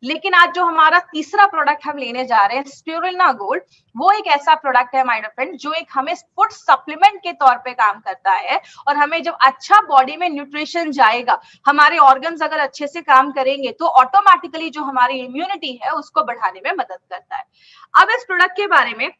लेकिन आज जो हमारा तीसरा प्रोडक्ट हम लेने जा रहे हैं स्पिरुलिना गोल्ड, वो एक ऐसा प्रोडक्ट है माय डियर फ्रेंड जो एक हमें फूड सप्लीमेंट के तौर पे काम करता है। और हमें जब अच्छा बॉडी में न्यूट्रिशन जाएगा, हमारे ऑर्गन्स अगर अच्छे से काम करेंगे तो ऑटोमेटिकली जो हमारी इम्यूनिटी है उसको बढ़ाने में मदद करता है। अब इस प्रोडक्ट के बारे में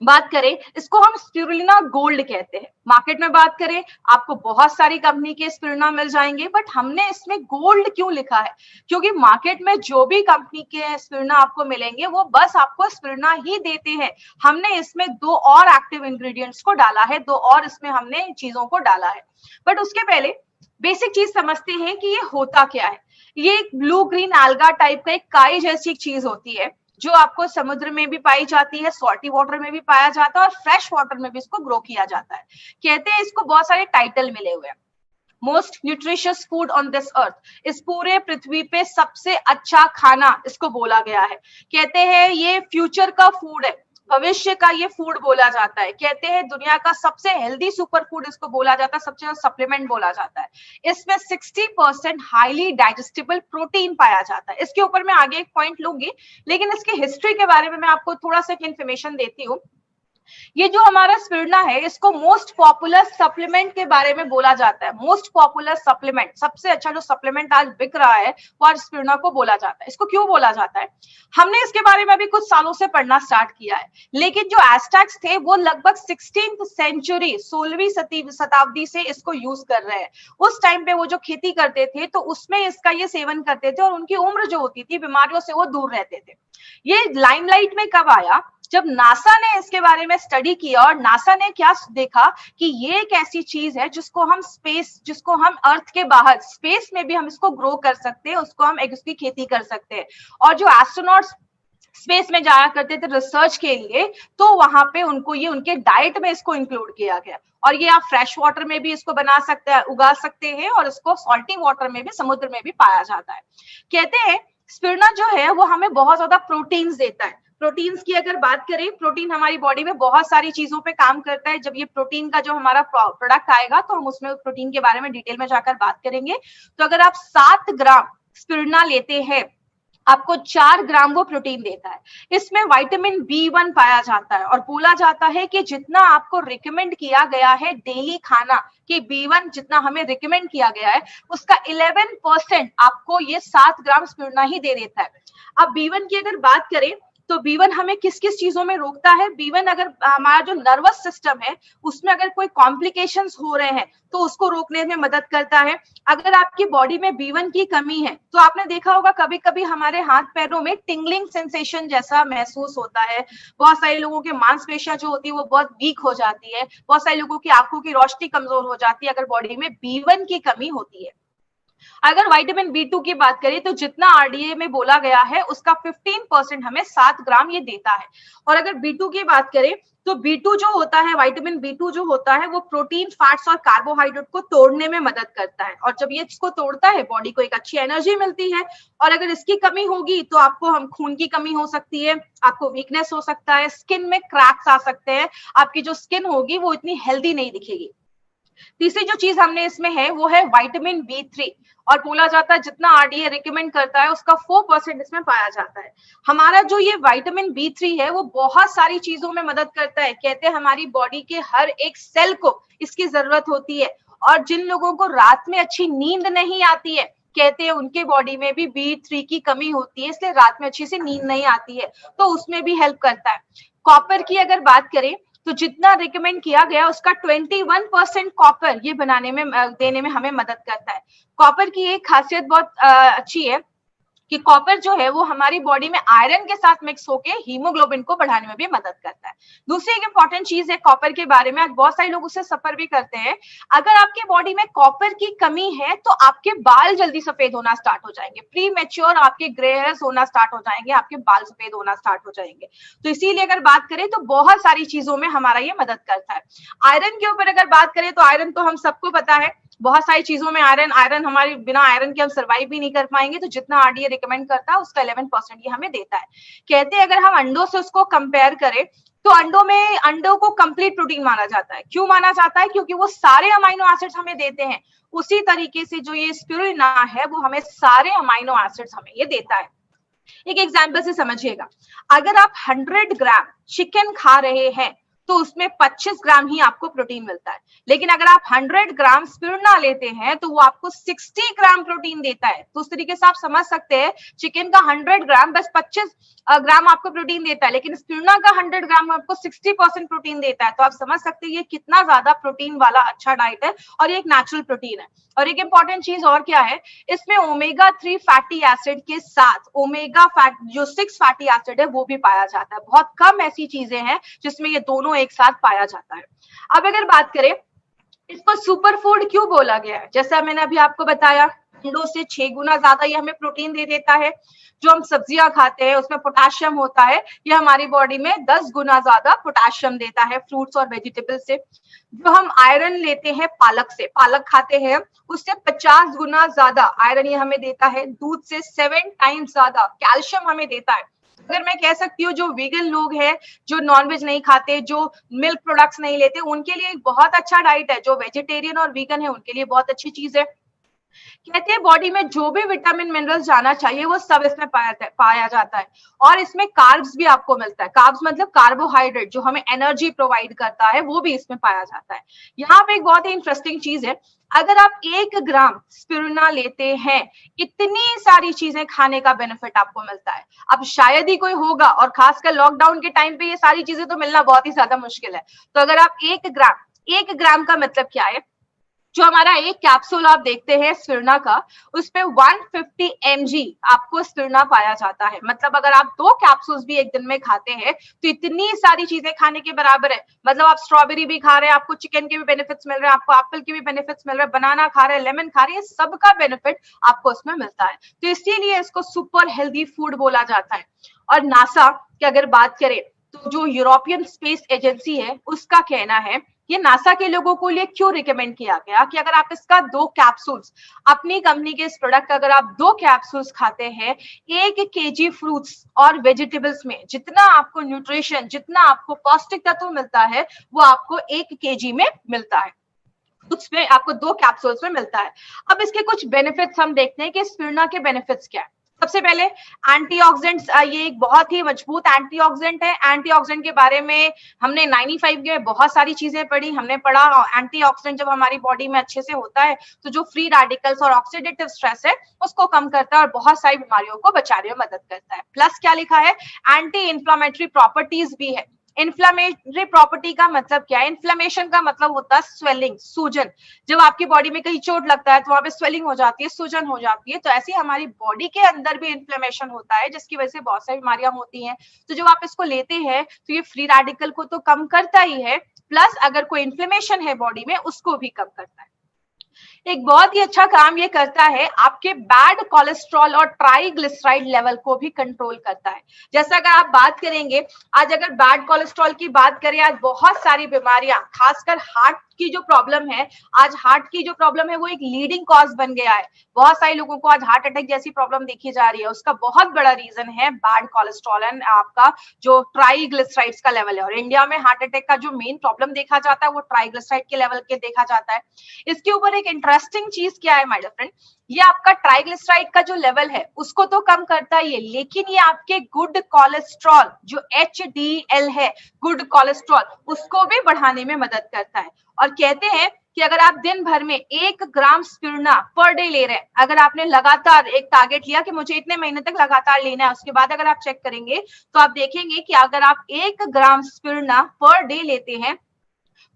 बात करें, इसको हम स्पिरुलिना गोल्ड कहते हैं। मार्केट में बात करें, आपको बहुत सारी कंपनी के स्पिरुलिना मिल जाएंगे, बट हमने इसमें गोल्ड क्यों लिखा है? क्योंकि मार्केट में जो भी कंपनी के स्पिरुलिना आपको मिलेंगे वो बस आपको स्पिरुलिना ही देते हैं। हमने इसमें 2 और एक्टिव इंग्रेडिएंट्स को डाला है, 2 और इसमें हमने चीजों को डाला है। बट उसके पहले बेसिक चीज समझते हैं कि ये होता क्या है। ये एक ब्लू ग्रीन alga टाइप का एक काई जैसी एक चीज होती है जो आपको समुद्र में भी पाई जाती है, सॉल्टी वाटर में भी पाया जाता है और फ्रेश वाटर में भी इसको ग्रो किया जाता है। कहते हैं इसको बहुत सारे टाइटल मिले हुए हैं। Most nutritious food on this earth, इस पूरे पृथ्वी पे सबसे अच्छा खाना इसको बोला गया है। कहते हैं ये फ्यूचर का फूड है, भविष्य का ये फूड बोला जाता है। कहते हैं दुनिया का सबसे हेल्दी सुपर फूड इसको बोला जाता है, सबसे ज्यादा सप्लीमेंट बोला जाता है। इसमें 60% हाईली डाइजेस्टिबल प्रोटीन पाया जाता है। इसके ऊपर मैं आगे एक पॉइंट लूंगी, लेकिन इसकी हिस्ट्री के बारे में मैं आपको थोड़ा सा इंफॉर्मेशन देती हूँ। ये जो हमारा स्पिरुलिना है, इसको मोस्ट पॉपुलर सप्लीमेंट के बारे में बोला जाता है। मोस्ट पॉपुलर सप्लीमेंट, सबसे अच्छा जो सप्लीमेंट आज बिक रहा है वो आज स्पिरुलिना को बोला जाता है। इसको क्यों बोला जाता है? हमने इसके बारे में अभी कुछ सालों से पढ़ना स्टार्ट किया है, लेकिन जो एस्टेक्स थे वो लगभग 16th सेंचुरी, 16वीं शताब्दी से इसको यूज कर रहे हैं। उस टाइम पे वो जो खेती करते थे तो उसमें इसका ये सेवन करते थे और उनकी उम्र जो होती थी बीमारियों से वो दूर रहते थे। ये लाइमलाइट में कब आया? जब नासा ने इसके बारे में स्टडी किया और नासा ने क्या देखा कि ये एक ऐसी चीज है जिसको हम जिसको हम अर्थ के बाहर स्पेस में भी हम इसको ग्रो कर सकते हैं, उसको हम उसकी खेती कर सकते हैं। और जो एस्ट्रोनॉट्स स्पेस में जाया करते थे रिसर्च के लिए, तो वहां पे उनको ये उनके डाइट में इसको इंक्लूड किया गया। और ये आप फ्रेश वाटर में भी इसको बना सकते हैं, उगा सकते हैं, और इसको सॉल्टी वाटर में भी, समुद्र में भी पाया जाता है। कहते हैं स्पिरुलिना जो है वो हमें बहुत ज्यादा प्रोटीन्स देता है। प्रोटीन्स की अगर बात करें, प्रोटीन हमारी बॉडी में बहुत सारी चीजों पे काम करता है। जब ये प्रोटीन का जो हमारा प्रोडक्ट आएगा तो हम उसमें प्रोटीन के बारे में डिटेल में जाकर बात करेंगे। तो अगर आप 7 ग्राम स्पिरुलिना लेते हैं, आपको 4 ग्राम वो प्रोटीन देता है। इसमें विटामिन B1 पाया जाता है और बोला जाता है कि जितना आपको रिकमेंड किया गया है डेली खाना कि B1 जितना हमें रिकमेंड किया गया है उसका 11% आपको ये 7 ग्राम स्पिरुलिना ही दे देता है। अब B1 की अगर बात करें तो B1 हमें किस किस चीजों में रोकता है? B1 अगर हमारा जो नर्वस सिस्टम है उसमें अगर कोई कॉम्प्लिकेशंस हो रहे हैं तो उसको रोकने में मदद करता है। अगर आपकी बॉडी में B1 की कमी है तो आपने देखा होगा कभी कभी हमारे हाथ पैरों में टिंगलिंग सेंसेशन जैसा महसूस होता है। बहुत सारे लोगों के मांसपेशियां जो होती है वो बहुत वीक हो जाती है। बहुत सारे लोगों की आंखों की रोशनी कमजोर हो जाती है अगर बॉडी में B1 की कमी होती है। अगर विटामिन B2 की बात करें तो जितना RDA में बोला गया है उसका 15% हमें 7 ग्राम ये देता है। और अगर B2 की बात करें तो B2 जो होता है, विटामिन B2 जो होता है वो प्रोटीन, फैट्स और कार्बोहाइड्रेट को तोड़ने में मदद करता है। और जब ये इसको तोड़ता है बॉडी को एक अच्छी एनर्जी मिलती है। और अगर इसकी कमी होगी तो आपको हम खून की कमी हो सकती है, आपको वीकनेस हो सकता है, स्किन में क्रैक्स आ सकते हैं, आपकी जो स्किन होगी वो इतनी हेल्दी नहीं दिखेगी। तीसरी जो चीज हमने इसमें है वो है विटामिन B3। और बोला जाता है जितना RDA रिकमेंड करता है उसका 4% इसमें पाया जाता है। हमारा जो ये विटामिन B3 है वो बहुत सारी चीजों में मदद करता है। कहते हैं हमारी बॉडी के हर एक सेल को इसकी जरूरत होती है। और जिन लोगों को रात में अच्छी नींद नहीं आती है, कहते हैं उनके बॉडी में भी B3 की कमी होती है, इसलिए रात में अच्छी से नींद नहीं आती है, तो उसमें भी हेल्प करता है। कॉपर की अगर बात करें तो जितना रिकमेंड किया गया उसका 21% कॉपर ये बनाने में देने में हमें मदद करता है। कॉपर की एक खासियत बहुत अच्छी है कि कॉपर जो है वो हमारी बॉडी में आयरन के साथ मिक्स होके हीमोग्लोबिन को बढ़ाने में भी मदद करता है। दूसरी एक इंपॉर्टेंट चीज है कॉपर के बारे में, आज बहुत सारे लोग उससे सफर भी करते हैं। अगर आपकी बॉडी में कॉपर की कमी है तो आपके बाल जल्दी सफेद होना स्टार्ट हो जाएंगे, प्री मैच्योर आपके ग्रे हेयर्स होना स्टार्ट हो जाएंगे, आपके बाल सफेद होना स्टार्ट हो जाएंगे। तो इसीलिए अगर बात करें तो बहुत सारी चीजों में हमारा ये मदद करता है। आयरन के ऊपर अगर बात करें तो आयरन तो हम सबको पता है, बहुत सारी चीजों में आयरन हमारे बिना आयरन के हम सर्वाइव भी नहीं कर पाएंगे। तो जितना RDA रिकमेंड करता है उसका 11% ये हमें देता है। कहते हैं अगर हम अंडों से उसको कंपेयर करें तो अंडों को कंप्लीट प्रोटीन माना जाता है। क्यों माना जाता है? क्योंकि वो सारे अमाइनो एसिड्स हमें देते हैं। उसी तरीके से जो ये स्पिरुलिना है वो हमें सारे अमाइनो एसिड्स हमें ये देता है। एक एग्जाम्पल से समझिएगा, अगर आप 100 ग्राम चिकन खा रहे हैं तो उसमें 25 ग्राम ही आपको प्रोटीन मिलता है, लेकिन अगर आप 100 ग्राम स्पिरुलिना लेते हैं तो वो आपको 60 ग्राम प्रोटीन देता है। तो उस तरीके से आप समझ सकते हैं चिकन का 100 ग्राम बस 25 ग्राम आपको प्रोटीन देता है, लेकिन स्पिरुलिना का 100 ग्राम आपको 60% प्रोटीन देता है। तो आप समझ सकते हैं ये कितना ज्यादा प्रोटीन वाला अच्छा डाइट है और ये एक नेचुरल प्रोटीन है। और एक इंपॉर्टेंट चीज और क्या है, इसमें ओमेगा 3 फैटी एसिड के साथ ओमेगा फैट जो 6 फैटी एसिड है वो भी पाया जाता है। बहुत कम ऐसी चीजें हैं जिसमें ये दोनों एक साथ पाया जाता है। अब अगर बात करें इसको सुपर फूड क्यों बोला गया है, जैसा मैंने अभी आपको बताया अंडों से 6 गुना ज्यादा ये हमें प्रोटीन दे देता है। जो हम सब्जियां खाते हैं उसमें पोटेशियम होता है, ये हमारी बॉडी में 10 गुना ज्यादा पोटेशियम देता है फ्रूट्स और वेजिटेबल से। जो हम आयरन लेते हैं पालक से, पालक खाते हैं उससे 50 गुना ज्यादा आयरन ये हमें देता है। दूध से 7 टाइम्स ज्यादा कैल्शियम हमें देता है। अगर मैं कह सकती हूँ जो वीगन लोग हैं, जो नॉनवेज नहीं खाते, जो मिल्क प्रोडक्ट्स नहीं लेते, उनके लिए एक बहुत अच्छा डाइट है। जो वेजिटेरियन और वीगन है उनके लिए बहुत अच्छी चीज है। कहते हैं बॉडी में जो भी विटामिन मिनरल्स जाना चाहिए वो सब इसमें पाया जाता है। और इसमें कार्ब्स भी आपको मिलता है। कार्ब्स मतलब कार्बोहाइड्रेट जो हमें एनर्जी प्रोवाइड करता है, वो भी इसमें पाया जाता है। यहाँ पे एक बहुत ही इंटरेस्टिंग चीज है, अगर आप 1 ग्राम स्पिरुलिना लेते हैं इतनी सारी चीजें खाने का बेनिफिट आपको मिलता है। अब शायद ही कोई होगा, और खासकर लॉकडाउन के टाइम पे ये सारी चीजें तो मिलना बहुत ही ज्यादा मुश्किल है। तो अगर आप 1 ग्राम का मतलब क्या है, जो हमारा एक कैप्सूल आप देखते हैं स्पिरुलिना का, उस पे 150 mg आपको स्पिरुलिना पाया जाता है। मतलब अगर आप 2 कैप्सूल्स भी एक दिन में खाते हैं तो इतनी सारी चीजें खाने के बराबर है। मतलब आप स्ट्रॉबेरी भी खा रहे हैं, आपको चिकन के भी बेनिफिट्स मिल रहे हैं, आपको एप्पल के भी बेनिफिट्स मिल रहे हैं, बनाना खा रहे हैं, लेमन खा रहे हैं, सबका बेनिफिट आपको उसमें मिलता है। तो इसीलिए इसको सुपर हेल्दी फूड बोला जाता है। और नासा की अगर बात करें तो जो यूरोपियन स्पेस एजेंसी है उसका कहना है, ये नासा के लोगों को लिए क्यों रिकमेंड किया गया कि अगर आप इसका 2 कैप्सूल्स, अपनी कंपनी के इस प्रोडक्ट का अगर आप 2 कैप्सूल्स खाते हैं, 1 केजी फ्रूट्स और वेजिटेबल्स में जितना आपको न्यूट्रिशन, जितना आपको पौष्टिक तत्व मिलता है वो आपको 1 केजी में मिलता है, उसमें आपको 2 कैप्सूल्स में मिलता है। अब इसके कुछ बेनिफिट्स हम देखते हैं कि स्पिरुलिना के बेनिफिट्स क्या है। सबसे पहले एंटीऑक्सीडेंट्स, ये एक बहुत ही मजबूत एंटीऑक्सीडेंट है। एंटीऑक्सीडेंट के बारे में हमने 95 में बहुत सारी चीजें पढ़ी, हमने पढ़ा एंटीऑक्सीडेंट जब हमारी बॉडी में अच्छे से होता है तो जो फ्री रेडिकल्स और ऑक्सीडेटिव स्ट्रेस है उसको कम करता है और बहुत सारी बीमारियों को बचाने में मदद करता है। प्लस क्या लिखा है, एंटी इंफ्लेमेटरी प्रॉपर्टीज भी है। इन्फ्लेमेटरी प्रॉपर्टी का मतलब क्या है, इन्फ्लेमेशन का मतलब होता है स्वेलिंग, सूजन। जब आपकी बॉडी में कहीं चोट लगता है तो वहां पे स्वेलिंग हो जाती है, सूजन हो जाती है। तो ऐसे हमारी बॉडी के अंदर भी इन्फ्लेमेशन होता है जिसकी वजह से बहुत सारी बीमारियां होती हैं। तो जब आप इसको लेते हैं तो ये फ्री रेडिकल को तो कम करता ही है, प्लस अगर कोई इन्फ्लेमेशन है बॉडी में उसको भी कम करता है। एक बहुत ही अच्छा काम ये करता है, आपके बैड कोलेस्ट्रॉल और ट्राइग्लिसराइड लेवल को भी कंट्रोल करता है। जैसा अगर आप बात करेंगे, आज अगर बैड कोलेस्ट्रॉल की बात करें, आज बहुत सारी बीमारियां, खासकर हार्ट की जो प्रॉब्लम है, आज हार्ट की जो प्रॉब्लम है वो एक लीडिंग कॉज बन गया है। बहुत सारे लोगों को आज हार्ट अटैक जैसी प्रॉब्लम देखी जा रही है, उसका बहुत बड़ा रीजन है बैड कोलेस्ट्रॉल एंड आपका जो ट्राइग्लिसराइड्स का लेवल है। और इंडिया में हार्ट अटैक का जो मेन प्रॉब्लम देखा जाता है वो ट्राइग्लिसराइड के लेवल के देखा जाता है। इसके ऊपर एक इंटरेस्टिंग चीज क्या है माय डियर फ्रेंड, ये आपका ट्राइग्लिसराइड का जो लेवल है उसको तो कम करता ही है, लेकिन ये आपके गुड कोलेस्ट्रॉल जो HDL है, गुड कोलेस्ट्रॉल, उसको भी बढ़ाने में मदद करता है। और कहते हैं कि अगर आप दिन भर में 1 ग्राम स्पिरुलिना पर डे ले रहे हैं, अगर आपने लगातार एक टारगेट लिया कि मुझे इतने महीने तक लगातार लेना है, उसके बाद अगर आप चेक करेंगे तो आप देखेंगे कि अगर आप 1 ग्राम स्पिरुलिना पर डे लेते हैं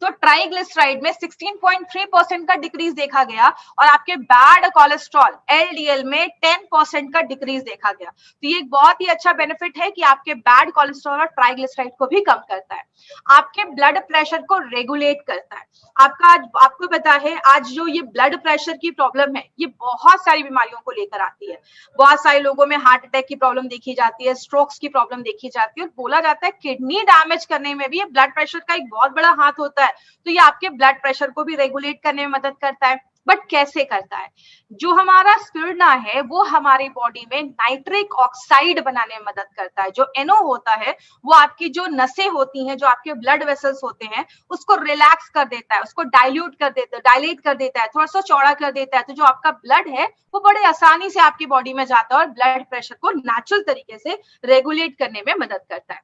तो ट्राइग्लिसराइड में 16.3% का डिक्रीज देखा गया और आपके बैड कोलेस्ट्रॉल LDL में 10% का डिक्रीज देखा गया। तो ये एक बहुत ही अच्छा बेनिफिट है कि आपके बैड कोलेस्ट्रॉल और ट्राइग्लिसराइड को भी कम करता है, आपके ब्लड प्रेशर को रेगुलेट करता है। आपको पता है आज जो ये ब्लड प्रेशर की प्रॉब्लम है ये बहुत सारी बीमारियों को लेकर आती है। बहुत सारे लोगों में हार्ट अटैक की प्रॉब्लम देखी जाती है, स्ट्रोक्स की प्रॉब्लम देखी जाती है, और बोला जाता है किडनी डैमेज करने में भी ये ब्लड प्रेशर का एक बहुत बड़ा हाथ होता है। तो ये आपके ब्लड प्रेशर को भी रेगुलेट करने में मदद करता है। बट कैसे करता है? जो हमारा स्पिरुलिना है वो हमारी बॉडी में नाइट्रिक ऑक्साइड बनाने में मदद करता है। जो NO होता है वो आपकी जो नसें होती हैं, जो आपके ब्लड वेसल्स होते हैं, उसको रिलैक्स कर देता है, उसको डायलेट कर देता है, थोड़ा सा चौड़ा कर देता है। तो जो आपका ब्लड है वो बड़े आसानी से आपकी बॉडी में जाता है और ब्लड प्रेशर को नेचुरल तरीके से रेगुलेट करने में मदद करता है।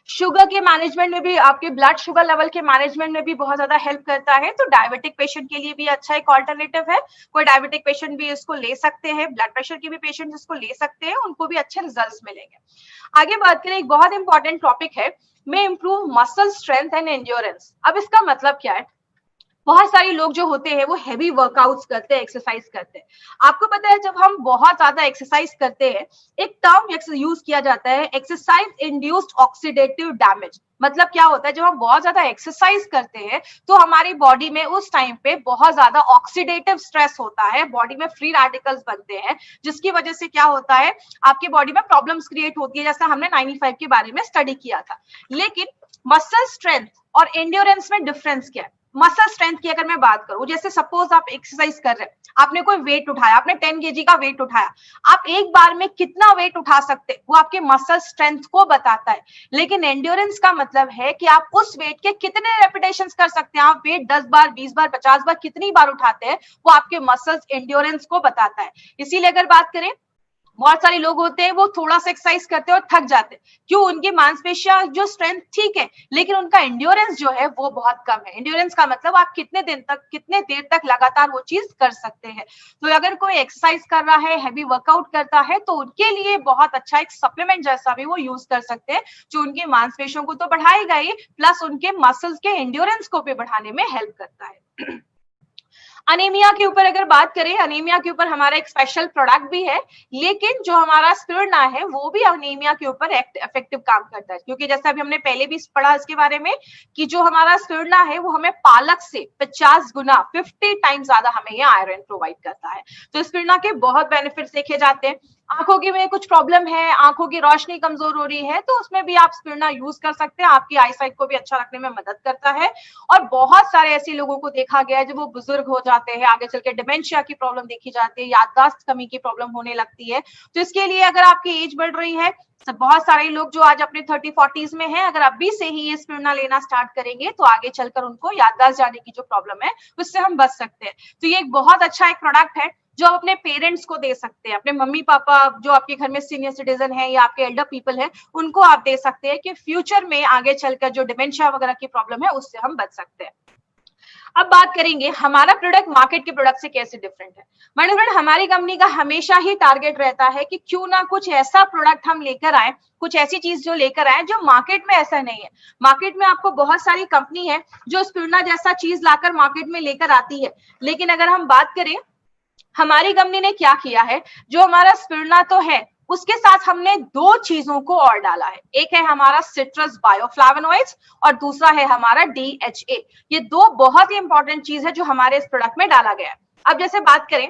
शुगर के मैनेजमेंट में भी, आपके ब्लड शुगर लेवल के मैनेजमेंट में भी बहुत ज्यादा हेल्प करता है। तो डायबिटिक पेशेंट के लिए भी अच्छा एक ऑल्टरनेटिव है। कोई डायबिटिक पेशेंट भी इसको ले सकते हैं, ब्लड प्रेशर के भी पेशेंट इसको ले सकते हैं, उनको भी अच्छे रिजल्ट्स मिलेंगे। आगे बात करें, एक बहुत इंपॉर्टेंट टॉपिक है, में improve muscle strength and endurance. अब इसका मतलब क्या है? बहुत सारे लोग जो होते हैं वो हैवी वर्कआउट्स करते हैं, एक्सरसाइज करते हैं। आपको पता है जब हम बहुत ज्यादा एक्सरसाइज करते हैं, एक टर्म यूज किया जाता है, एक्सरसाइज इंड्यूस्ड ऑक्सीडेटिव डैमेज। मतलब क्या होता है, जब हम बहुत ज्यादा एक्सरसाइज करते हैं तो हमारी बॉडी में उस टाइम पे बहुत ज्यादा ऑक्सीडेटिव स्ट्रेस होता है, बॉडी में फ्री रेडिकल्स बनते हैं, जिसकी वजह से क्या होता है, आपकी बॉडी में प्रॉब्लम्स क्रिएट होती है, जैसा हमने 95 के बारे में स्टडी किया था। लेकिन मसल स्ट्रेंथ और एंड्योरेंस में डिफरेंस क्या है? मसल स्ट्रेंथ की अगर मैं बात करूं, जैसे सपोज आप एक्सरसाइज कर रहे हैं, आपने कोई वेट उठाया, आपने 10 kg का वेट उठाया, आप एक बार में कितना वेट उठा सकते हैं वो आपके मसल स्ट्रेंथ को बताता है। लेकिन एंड्योरेंस का मतलब है कि आप उस वेट के कितने रेपिटेशंस कर सकते हैं। आप वेट 10 बार, 20 बार, 50 बार कितनी बार उठाते हैं, वो आपके मसल्स एंड्योरेंस को बताता है। इसीलिए अगर बात करें, बहुत सारे लोग होते हैं वो थोड़ा सा एक्सरसाइज करते हैं और थक जाते हैं। क्यों? उनकी मांसपेशियां जो स्ट्रेंथ ठीक है, लेकिन उनका एंड्योरेंस जो है वो बहुत कम है। एंड्योरेंस का मतलब आप कितने देर तक लगातार वो चीज कर सकते हैं। तो अगर कोई एक्सरसाइज कर रहा है, हैवी वर्कआउट करता है, तो उनके लिए बहुत अच्छा एक सप्लीमेंट जैसा भी वो यूज कर सकते हैं, जो उनकी मांसपेशियों को तो बढ़ाएगा ही, प्लस उनके मसल्स के एंड्योरेंस को भी बढ़ाने में हेल्प करता है। अनीमिया के ऊपर अगर बात करें, अनीमिया के ऊपर हमारा एक स्पेशल प्रोडक्ट भी है, लेकिन जो हमारा स्पिरुलिना है वो भी अनीमिया के ऊपर इफेक्टिव काम करता है। क्योंकि जैसे अभी हमने पहले भी पढ़ा इसके बारे में कि जो हमारा स्पिरुलिना है वो हमें पालक से 50 गुना 50 टाइम ज्यादा हमें ये आयरन प्रोवाइड करता है। तो स्पिरुलिना के बहुत बेनिफिट्स देखे जाते हैं। आंखों की में कुछ प्रॉब्लम है, आंखों की रोशनी कमजोर हो रही है, तो उसमें भी आप स्पिरुलिना यूज कर सकते हैं, आपकी आई साइट को भी अच्छा रखने में मदद करता है। और बहुत सारे ऐसे लोगों को देखा गया है जब वो बुजुर्ग हो जाते हैं, आगे चल के डिमेंशिया की प्रॉब्लम देखी जाती है, याददाश्त कमी की प्रॉब्लम होने लगती है। तो इसके लिए अगर आपकी एज बढ़ रही है, तो बहुत सारे लोग जो आज अपने 30-40s में हैं, अगर अभी से ही ये स्पिरुलिना लेना स्टार्ट करेंगे तो आगे चलकर उनको याददाश्त जाने की जो प्रॉब्लम है उससे हम बच सकते हैं। तो ये एक बहुत अच्छा एक प्रोडक्ट है जो आप अपने पेरेंट्स को दे सकते हैं, अपने मम्मी पापा जो आपके घर में सीनियर सिटीजन है या आपके एल्डर पीपल है, उनको आप दे सकते हैं कि फ्यूचर में आगे चलकर जो डिमेंशिया वगैरह की प्रॉब्लम है उससे हम बच सकते हैं। अब बात करेंगे हमारा प्रोडक्ट मार्केट के प्रोडक्ट से कैसे डिफरेंट है। माय डियर फ्रेंड, हमारी कंपनी का हमेशा ही टारगेट रहता है कि क्यों ना कुछ ऐसा प्रोडक्ट हम लेकर आए, कुछ ऐसी चीज जो लेकर आए जो मार्केट में ऐसा नहीं है। मार्केट में आपको बहुत सारी कंपनी है जो स्पिरुलिना जैसा चीज लाकर मार्केट में लेकर आती है, लेकिन अगर हम बात करें हमारी कंपनी ने क्या किया है, जो हमारा स्पिरुलिना तो है उसके साथ हमने दो चीजों को और डाला है। एक है हमारा सिट्रस बायोफ्लावोनॉइड्स और दूसरा है हमारा DHA। ये दो बहुत ही इंपॉर्टेंट चीज है जो हमारे इस प्रोडक्ट में डाला गया है। अब जैसे बात करें,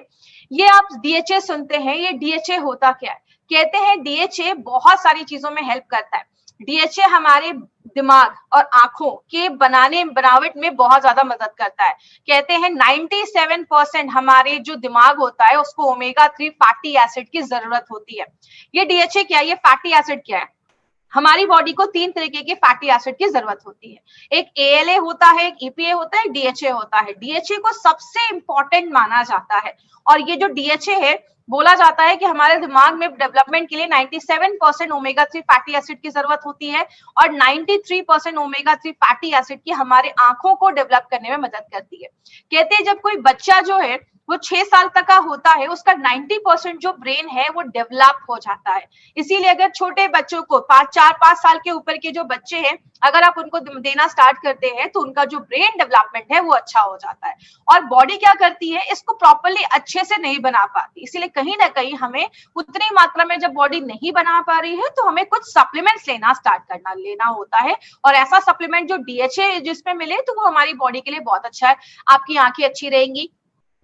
ये आप DHA सुनते हैं, ये DHA होता क्या है? कहते हैं DHA बहुत सारी चीजों में हेल्प करता है। DHA हमारे दिमाग और आंखों के बनावट में बहुत ज्यादा मदद करता है। कहते हैं 97% हमारे जो दिमाग होता है उसको ओमेगा 3 फैटी एसिड की जरूरत होती है। ये DHA क्या है? ये फैटी एसिड क्या है? हमारी बॉडी को 3 तरीके के फैटी एसिड की जरूरत होती है। एक ALA होता है, एक EPA होता है, एक DHA होता है। DHA को सबसे इंपॉर्टेंट माना जाता है और ये जो DHA है, बोला जाता है कि हमारे दिमाग में डेवलपमेंट के लिए 97% ओमेगा 3 फैटी एसिड की जरूरत होती है और 93% ओमेगा 3 फैटी एसिड की हमारे आंखों को डेवलप करने में मदद करती है। कहते हैं जब कोई बच्चा जो है वो 6 साल तक का होता है, उसका 90% जो ब्रेन है वो डेवलप हो जाता है। इसीलिए अगर छोटे बच्चों को 4-5 साल के ऊपर के जो बच्चे हैं, अगर आप उनको देना स्टार्ट करते हैं तो उनका जो ब्रेन डेवलपमेंट है वो अच्छा हो जाता है। और बॉडी क्या करती है, इसको प्रॉपर्ली अच्छे से नहीं बना पाती। इसीलिए कहीं ना कहीं हमें उतनी मात्रा में जब बॉडी नहीं बना पा रही है तो हमें कुछ सप्लीमेंट्स लेना होता है। और ऐसा सप्लीमेंट जो DHA जिसमें मिले तो वो हमारी बॉडी के लिए बहुत अच्छा है। आपकी आंखें अच्छी रहेंगी,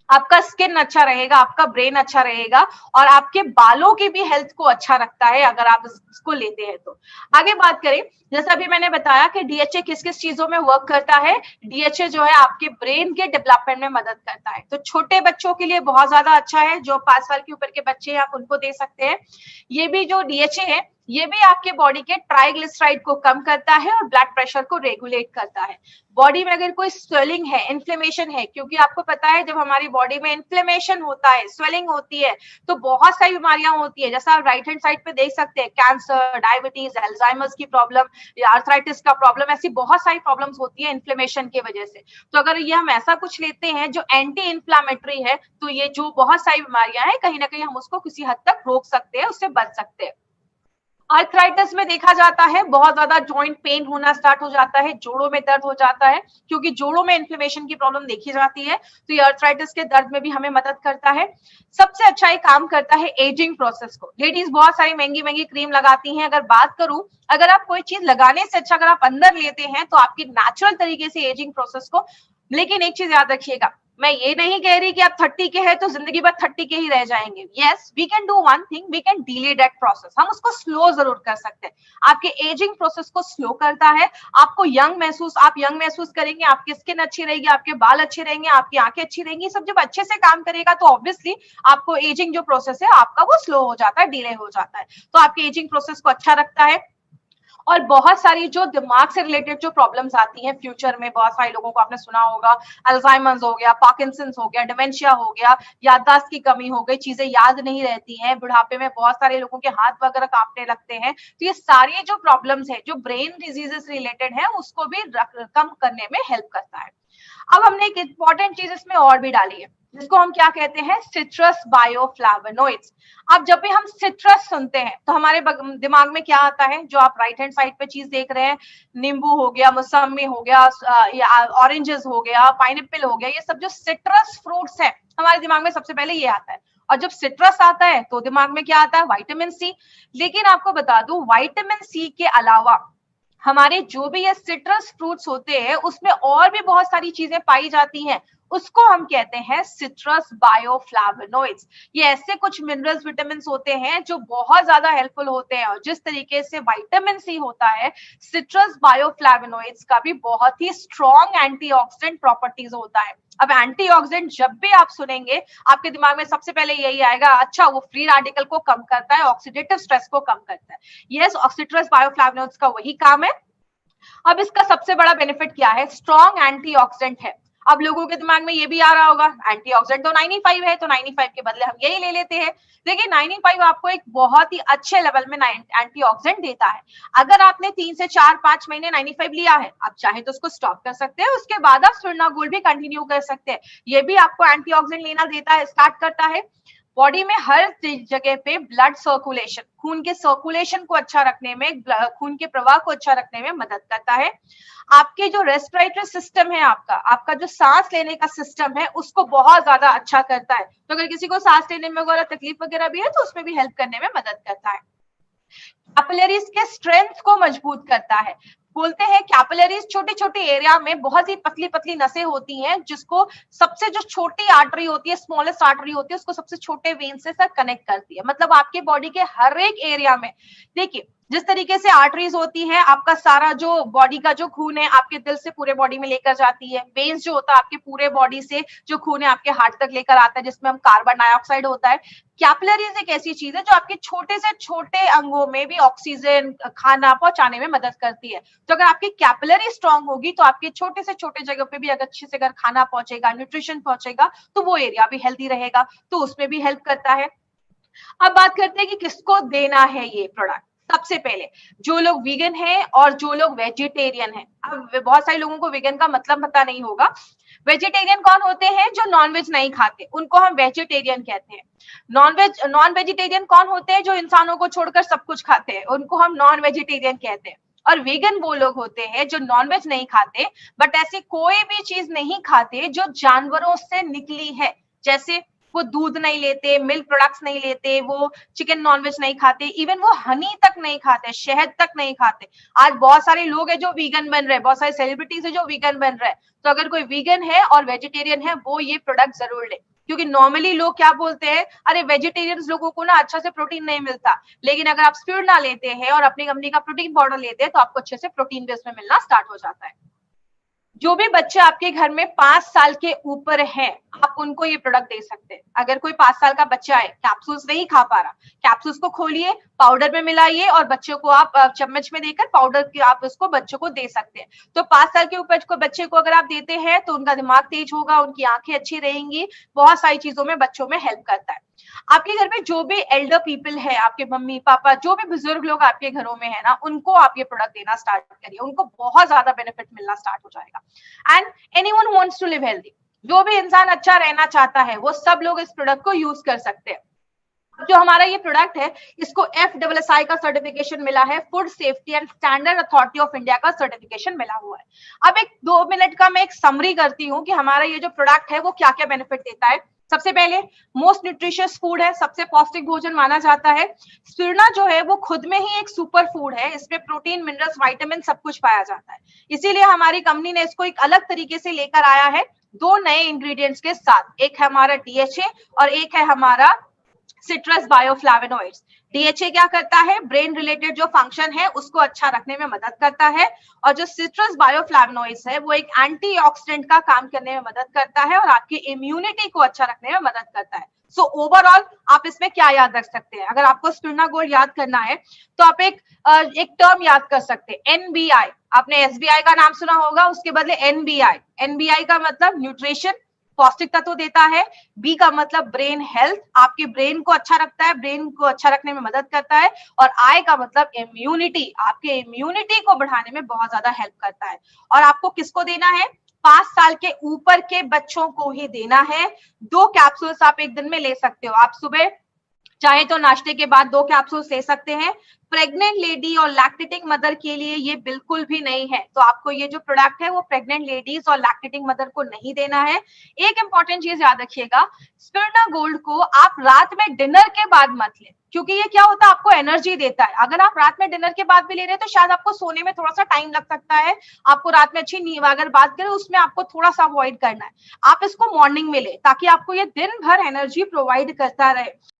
आपका स्किन अच्छा रहेगा, आपका ब्रेन अच्छा रहेगा और आपके बालों की भी हेल्थ को अच्छा रखता है अगर आप इसको लेते हैं तो। आगे बात करें, जैसा अभी मैंने बताया कि डीएचए किस किस चीजों में वर्क करता है। डीएचए जो है आपके ब्रेन के डेवलपमेंट में मदद करता है, तो छोटे बच्चों के लिए बहुत ज्यादा अच्छा है, जो 5 साल के ऊपर के बच्चे हैं आप उनको दे सकते हैं। ये भी जो डीएचए है ये भी आपके बॉडी के ट्राइग्लिसराइड को कम करता है और ब्लड प्रेशर को रेगुलेट करता है। बॉडी में अगर कोई स्वेलिंग है, इन्फ्लेमेशन है, क्योंकि आपको पता है जब हमारी बॉडी में इन्फ्लेमेशन होता है, स्वेलिंग होती है, तो बहुत सारी बीमारियां होती है। जैसा आप राइट हैंड साइड पे देख सकते हैं, कैंसर, डायबिटीज, अल्जाइमर्स की प्रॉब्लम या आर्थराइटिस का प्रॉब्लम, ऐसी बहुत सारी प्रॉब्लम्स होती है इन्फ्लेमेशन की वजह से। तो अगर ये हम ऐसा कुछ लेते हैं जो एंटी इन्फ्लामेटरी है, तो ये जो बहुत सारी बीमारियां हैं कहीं ना कहीं हम उसको किसी हद तक रोक सकते हैं, उससे बच सकते हैं। आर्थराइटिस में देखा जाता है बहुत ज्यादा जॉइंट पेन होना स्टार्ट हो जाता है, जोड़ों में दर्द हो जाता है, क्योंकि जोड़ों में इन्फ्लेमेशन की प्रॉब्लम देखी जाती है, तो ये आर्थराइटिस के दर्द में भी हमें मदद करता है। सबसे अच्छा ये काम करता है एजिंग प्रोसेस को। लेडीज बहुत सारी महंगी महंगी क्रीम लगाती हैं, अगर बात करूं, अगर आप कोई चीज लगाने से अच्छा अगर आप अंदर लेते हैं तो आपकी नेचुरल तरीके से एजिंग प्रोसेस को। लेकिन एक चीज याद रखिएगा, मैं ये नहीं कह रही कि आप 30 के हैं तो जिंदगी भर 30 के ही रह जाएंगे। Yes, we can do one thing, we can delay that process, हम उसको स्लो जरूर कर सकते हैं। आपके एजिंग प्रोसेस को स्लो करता है, आपको आप यंग महसूस करेंगे, आपकी स्किन अच्छी रहेगी, आपके बाल अच्छे रहेंगे, आपकी आंखें अच्छी रहेंगी। सब जब अच्छे से काम करेगा तो ऑब्वियसली आपको एजिंग जो प्रोसेस है आपका वो स्लो हो जाता है, डिले हो जाता है, तो आपके एजिंग प्रोसेस को अच्छा रखता है। और बहुत सारी जो दिमाग से रिलेटेड जो प्रॉब्लम्स आती हैं फ्यूचर में, बहुत सारे लोगों को आपने सुना होगा, अल्जाइमर्स हो गया, पार्किंसंस हो गया, डिमेंशिया हो गया, याददाश्त की कमी हो गई, चीजें याद नहीं रहती हैं, बुढ़ापे में बहुत सारे लोगों के हाथ वगैरह कांपने लगते हैं। तो ये सारी जो प्रॉब्लम्स है जो ब्रेन डिजीजेस रिलेटेड है उसको भी कम करने में हेल्प करता है। अब हमने एक इंपॉर्टेंट चीज इसमें और भी डाली है, जिसको हम क्या कहते हैं, सिट्रस बायोफ्लावोनॉइड्स। अब जब भी हम सिट्रस सुनते हैं तो हमारे दिमाग में क्या आता है, जो आप राइट हैंड साइड पे चीज देख रहे हैं, नींबू हो गया, मौसमी हो गया, या ऑरेंजेस हो गया, पाइनएप्पल हो गया, ये सब जो सिट्रस फ्रूट्स है हमारे दिमाग में सबसे पहले ये आता है। और जब सिट्रस आता है तो दिमाग में क्या आता है, विटामिन सी। लेकिन आपको बता दूं, विटामिन सी के अलावा हमारे जो भी ये सिट्रस फ्रूट्स होते हैं उसमें और भी बहुत सारी चीजें पाई जाती हैं, उसको हम कहते हैं सिट्रस बायोफ्लावोनॉइड्स। ये ऐसे कुछ मिनरल्स, विटामिन होते हैं जो बहुत ज्यादा हेल्पफुल होते हैं, और जिस तरीके से विटामिन सी होता है, सिट्रस बायोफ्लावोनॉइड्स का भी बहुत ही स्ट्रॉन्ग एंटीऑक्सीडेंट प्रॉपर्टीज होता है। अब एंटीऑक्सीडेंट जब भी आप सुनेंगे आपके दिमाग में सबसे पहले यही आएगा, अच्छा वो फ्री रेडिकल को कम करता है, ऑक्सीडेटिव स्ट्रेस को कम करता है। यस, सिट्रस बायोफ्लावोनॉइड्स का वही काम है। अब इसका सबसे बड़ा बेनिफिट क्या है, स्ट्रॉन्ग एंटीऑक्सीडेंट है। अब लोगों के दिमाग में ये भी आ रहा होगा, एंटीऑक्सीडेंट तो 95 है, तो 95 के बदले हम यही ले लेते हैं। देखिए 95 आपको एक बहुत ही अच्छे लेवल में एंटीऑक्सीडेंट देता है। अगर आपने 3 से 4-5 महीने 95 लिया है, आप चाहे तो उसको स्टॉप कर सकते हैं, उसके बाद आप स्वर्णा गोल्ड भी कंटिन्यू कर सकते हैं। ये भी आपको एंटीऑक्सीडेंट लेना देता है, स्टार्ट करता है। बॉडी में हर जगह पे ब्लड सर्कुलेशन, खून के सर्कुलेशन को अच्छा रखने में, खून के प्रवाह को अच्छा रखने में मदद करता है। आपके जो रेस्पिरेटरी सिस्टम है, आपका जो सांस लेने का सिस्टम है, उसको बहुत ज्यादा अच्छा करता है। तो अगर किसी को सांस लेने में वगैरह तकलीफ वगैरह भी है तो उसमें भी हेल्प करने में मदद करता है। कैपिलरीज के स्ट्रेंथ को मजबूत करता है। बोलते हैं कैपिलरीज छोटी छोटी एरिया में बहुत ही पतली पतली नसें होती हैं, जिसको सबसे जो छोटी आर्टरी होती है, स्मॉलेस्ट आर्टरी होती है, उसको सबसे छोटे वेन से सर कनेक्ट करती है। मतलब आपके बॉडी के हर एक एरिया में, देखिए जिस तरीके से आर्टरीज होती है, आपका सारा जो बॉडी का जो खून है आपके दिल से पूरे बॉडी में लेकर जाती है। वेन्स जो होता है आपके पूरे बॉडी से जो खून है आपके हार्ट तक लेकर आता है, जिसमें हम कार्बन डाइऑक्साइड होता है। कैपिलरीज एक ऐसी चीज है जो आपके छोटे से छोटे अंगों में भी ऑक्सीजन, खाना पहुंचाने में मदद करती है। तो अगर आपकी कैपिलरी स्ट्रांग होगी तो आपके छोटे से छोटे जगह पे भी अगर अच्छे से अगर खाना पहुंचेगा, न्यूट्रिशन पहुंचेगा, तो वो एरिया भी हेल्दी रहेगा, तो उसमें भी हेल्प करता है। अब बात करते हैं कि किसको देना है ये प्रोडक्ट। सबसे पहले जो लोग वीगन हैं और जो लोग वेजिटेरियन हैं। अब बहुत सारे लोगों को वीगन का मतलब पता नहीं होगा। वेजिटेरियन कौन होते हैं, जो नॉनवेज नहीं खाते, उनको हम वेजिटेरियन कहते हैं। नॉन वेजिटेरियन कौन होते हैं, जो इंसानों को छोड़कर सब कुछ खाते हैं, उनको हम नॉन वेजिटेरियन कहते हैं। और वीगन वो लोग होते हैं जो नॉनवेज नहीं खाते, बट ऐसी कोई भी चीज नहीं खाते जो जानवरों से निकली है। जैसे वो दूध नहीं लेते, मिल्क प्रोडक्ट्स नहीं लेते, वो चिकन नॉनवेज नहीं खाते, इवन वो हनी तक नहीं खाते, शहद तक नहीं खाते। आज बहुत सारे लोग हैं जो वीगन बन रहे हैं, बहुत सारे सेलिब्रिटीज है जो वीगन बन रहे हैं। तो अगर कोई वीगन है और वेजिटेरियन है वो ये प्रोडक्ट जरूर ले। क्योंकि नॉर्मली लोग क्या बोलते हैं, अरे वेजिटेरियंस लोगों को ना अच्छा से प्रोटीन नहीं मिलता, लेकिन अगर आप स्पिरुलिना लेते हैं और अपनी कंपनी का प्रोटीन पाउडर लेते हैं तो आपको अच्छे से प्रोटीन भी उसमें मिलना स्टार्ट हो जाता है। जो भी बच्चे आपके घर में 5 साल के ऊपर हैं, आप उनको ये प्रोडक्ट दे सकते हैं। अगर कोई 5 साल का बच्चा है, कैप्सूल्स नहीं खा पा रहा, कैप्सूल्स को खोलिए, पाउडर में मिलाइए और बच्चों को आप चम्मच में देकर पाउडर की आप उसको बच्चों को दे सकते हैं। तो 5 साल के ऊपर को बच्चे को अगर आप देते हैं तो उनका दिमाग तेज होगा, उनकी आंखें अच्छी रहेंगी, बहुत सारी चीजों में बच्चों में हेल्प करता है। आपके घर में जो भी एल्डर पीपल है, आपके मम्मी पापा, जो भी बुजुर्ग लोग आपके घरों में है ना, उनको आप ये प्रोडक्ट देना स्टार्ट करिए, उनको बहुत ज्यादा बेनिफिट मिलना स्टार्ट हो जाएगा। And anyone wants to live healthy, जो भी इंसान अच्छा रहना चाहता है वो सब लोग इस प्रोडक्ट को यूज कर सकते हैं। जो हमारा ये प्रोडक्ट है, इसको FSSAI का सर्टिफिकेशन मिला है, food safety and standard authority of India का सर्टिफिकेशन मिला हुआ है। अब एक 2 मिनट का मैं एक समरी करती हूँ कि हमारा ये जो प्रोडक्ट है वो क्या क्या बेनिफिट देता है। सबसे पहले, मोस्ट न्यूट्रिशियस फूड है, सबसे पौष्टिक भोजन माना जाता है। स्पिरुलिना जो है वो खुद में ही एक सुपर फूड है, इसमें प्रोटीन, मिनरल्स, विटामिन सब कुछ पाया जाता है। इसीलिए हमारी कंपनी ने इसको एक अलग तरीके से लेकर आया है, 2 नए इंग्रेडिएंट्स के साथ। एक है हमारा DHA और एक है हमारा सिट्रस बायोफ्लावेनॉइड्स। DHA क्या करता है, ब्रेन रिलेटेड जो फंक्शन है उसको अच्छा रखने में मदद करता है, और जो सिट्रस बायोफ्लावेनॉइड्स है वो एक एंटीऑक्सीडेंट का काम करने में मदद करता है और आपकी इम्यूनिटी को अच्छा रखने में मदद करता है। सो ओवरऑल आप इसमें क्या याद रख सकते हैं, अगर आपको स्पिरुलिना गोल्ड याद करना है तो आप एक टर्म याद कर सकते हैं, NBI। आपने SBI का नाम सुना होगा, उसके बदले NBI। NBI का मतलब न्यूट्रिशन, पौष्टिक तत्व देता है। बी का मतलब ब्रेन हेल्थ, आपके ब्रेन को अच्छा रखता है, ब्रेन को अच्छा रखने में मदद करता है। और आई का मतलब इम्यूनिटी, आपके इम्यूनिटी को बढ़ाने में बहुत ज्यादा हेल्प करता है। और आपको किसको देना है, 5 साल के ऊपर के बच्चों को ही देना है। 2 कैप्सूल्स आप एक दिन में ले सकते हो, आप सुबह चाहे तो नाश्ते के बाद 2 कैप्सूल्स ले सकते हैं। प्रेग्नेंट लेडी और लैक्टेटिंग मदर के लिए ये बिल्कुल भी नहीं है, तो आपको ये जो प्रोडक्ट है वो प्रेग्नेंट लेडीज और लैक्टेटिंग मदर को नहीं देना है। एक इंपॉर्टेंट चीज याद रखिएगा, स्पिरुलिना गोल्ड को आप रात में डिनर के बाद मत लें, क्योंकि ये क्या होता है, आपको एनर्जी देता है। अगर आप रात में डिनर के बाद भी ले रहे हैं तो शायद आपको सोने में थोड़ा सा टाइम लग सकता है, आपको रात में अच्छी नींद, अगर बात करें उसमें आपको थोड़ा सा अवॉइड करना है। आप इसको मॉर्निंग में ले ताकि आपको ये दिन भर एनर्जी प्रोवाइड करता रहे।